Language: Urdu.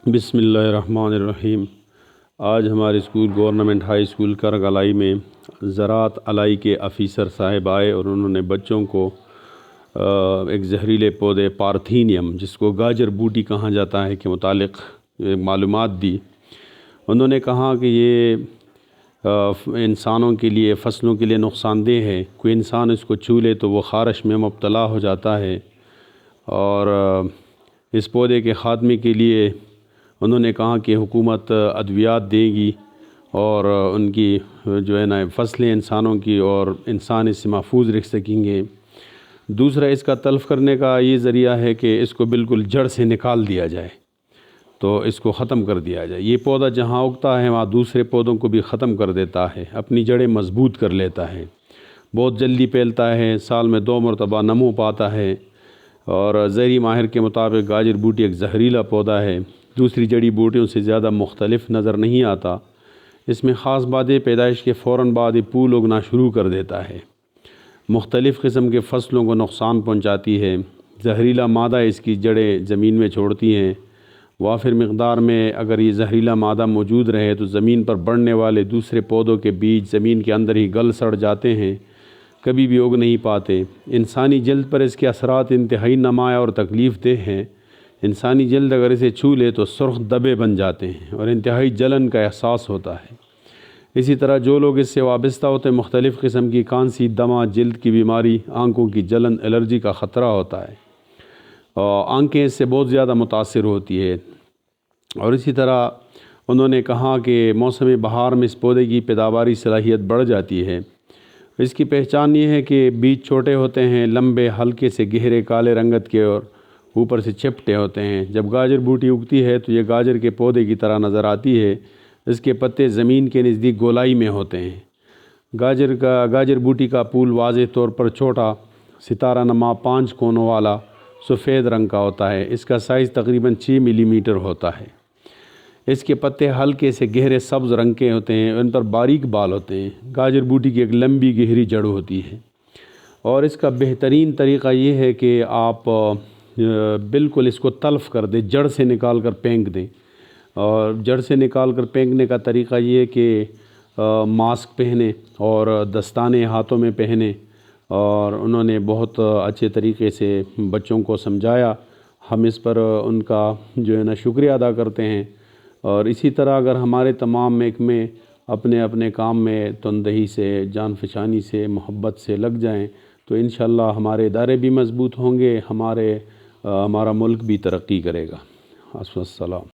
بسم اللہ الرحمن الرحیم۔ آج ہمارے اسکول گورنمنٹ ہائی اسکول کرگ الائی میں زراعت الائی کے آفیسر صاحب آئے اور انہوں نے بچوں کو ایک زہریلے پودے پارتھینیم، جس کو گاجر بوٹی کہا جاتا ہے، کے متعلق معلومات دی۔ انہوں نے کہا کہ یہ انسانوں کے لیے، فصلوں کے لیے نقصان دہ ہے۔ کوئی انسان اس کو چھو لے تو وہ خارش میں مبتلا ہو جاتا ہے، اور اس پودے کے خاتمے کے لیے انہوں نے کہا کہ حکومت ادویات دے گی اور ان کی جو ہے نا فصلیں انسانوں کی، اور انسان اس سے محفوظ رہ سکیں گے۔ دوسرا، اس کا تلف کرنے کا یہ ذریعہ ہے کہ اس کو بالکل جڑ سے نکال دیا جائے، تو اس کو ختم کر دیا جائے۔ یہ پودا جہاں اگتا ہے وہاں دوسرے پودوں کو بھی ختم کر دیتا ہے، اپنی جڑیں مضبوط کر لیتا ہے، بہت جلدی پھیلتا ہے، سال میں 2 مرتبہ نمو پاتا ہے۔ اور زرعی ماہر کے مطابق گاجر بوٹی ایک زہریلا پودا ہے، دوسری جڑی بوٹیوں سے زیادہ مختلف نظر نہیں آتا۔ اس میں خاص بات ہے، پیدائش کے فوراً بعد یہ پھول اگنا شروع کر دیتا ہے، مختلف قسم کے فصلوں کو نقصان پہنچاتی ہے۔ زہریلا مادہ اس کی جڑیں زمین میں چھوڑتی ہیں۔ وافر مقدار میں اگر یہ زہریلا مادہ موجود رہے تو زمین پر بڑھنے والے دوسرے پودوں کے بیج زمین کے اندر ہی گل سڑ جاتے ہیں، کبھی بھی اگ نہیں پاتے۔ انسانی جلد پر اس کے اثرات انتہائی نمایاں اور تکلیف دہ ہیں۔ انسانی جلد اگر اسے چھو لے تو سرخ دبے بن جاتے ہیں اور انتہائی جلن کا احساس ہوتا ہے۔ اسی طرح جو لوگ اس سے وابستہ ہوتے ہیں، مختلف قسم کی کھانسی، دمہ، جلد کی بیماری، آنکھوں کی جلن، الرجی کا خطرہ ہوتا ہے، اور آنکھیں اس سے بہت زیادہ متاثر ہوتی ہے۔ اور اسی طرح انہوں نے کہا کہ موسم بہار میں اس پودے کی پیداواری صلاحیت بڑھ جاتی ہے۔ اس کی پہچان یہ ہے کہ بیج چھوٹے ہوتے ہیں، لمبے، ہلکے سے گہرے کالے رنگت کے اور اوپر سے چپٹے ہوتے ہیں۔ جب گاجر بوٹی اگتی ہے تو یہ گاجر کے پودے کی طرح نظر آتی ہے۔ اس کے پتے زمین کے نزدیک گولائی میں ہوتے ہیں۔ گاجر بوٹی کا پھول واضح طور پر چھوٹا، ستارہ نما، 5 کونوں والا، سفید رنگ کا ہوتا ہے۔ اس کا سائز تقریباً 6 ملی میٹر ہوتا ہے۔ اس کے پتے ہلکے سے گہرے سبز رنگ کے ہوتے ہیں، ان پر باریک بال ہوتے ہیں۔ گاجر بوٹی کی ایک لمبی گہری جڑ ہوتی ہے، اور اس کا بہترین طریقہ یہ ہے کہ آپ بالکل اس کو تلف کر دیں، جڑ سے نکال کر پھینک دیں۔ اور جڑ سے نکال کر پھینکنے کا طریقہ یہ ہے کہ ماسک پہنیں اور دستانے ہاتھوں میں پہنیں۔ اور انہوں نے بہت اچھے طریقے سے بچوں کو سمجھایا۔ ہم اس پر ان کا جو ہے نا شکریہ ادا کرتے ہیں۔ اور اسی طرح اگر ہمارے تمام محکمے اپنے اپنے کام میں تندہی سے، جان فشانی سے، محبت سے لگ جائیں تو انشاءاللہ ہمارے ادارے بھی مضبوط ہوں گے، ہمارا ملک بھی ترقی کرے گا۔ السلام۔